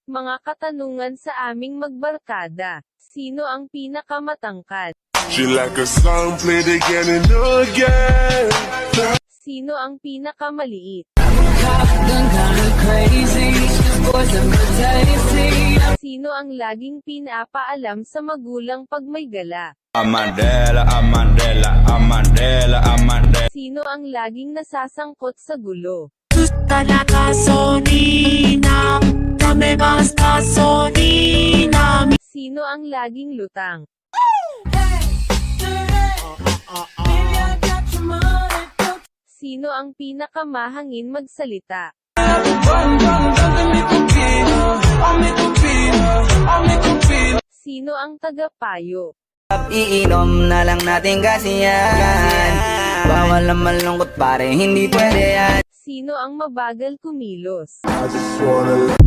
Mga katanungan sa aming magbarkada. Sino ang pinakamatangkad? She like a song played again and again. Sino ang pinakamaliit? Sino ang laging pinapaalam sa magulang pag may gala? Amandela, Amandela, Amandela, Amandela. Sino ang laging nasasangkot sa gulo? Sino ang laging lutang? Sino ang pinakamahangin magsalita? Sino ang tagapayo? Iinom na lang natin kasi yan. Bawal na malungkot pare, hindi pwede yan. Sino ang mabagal kumilos? I just wanna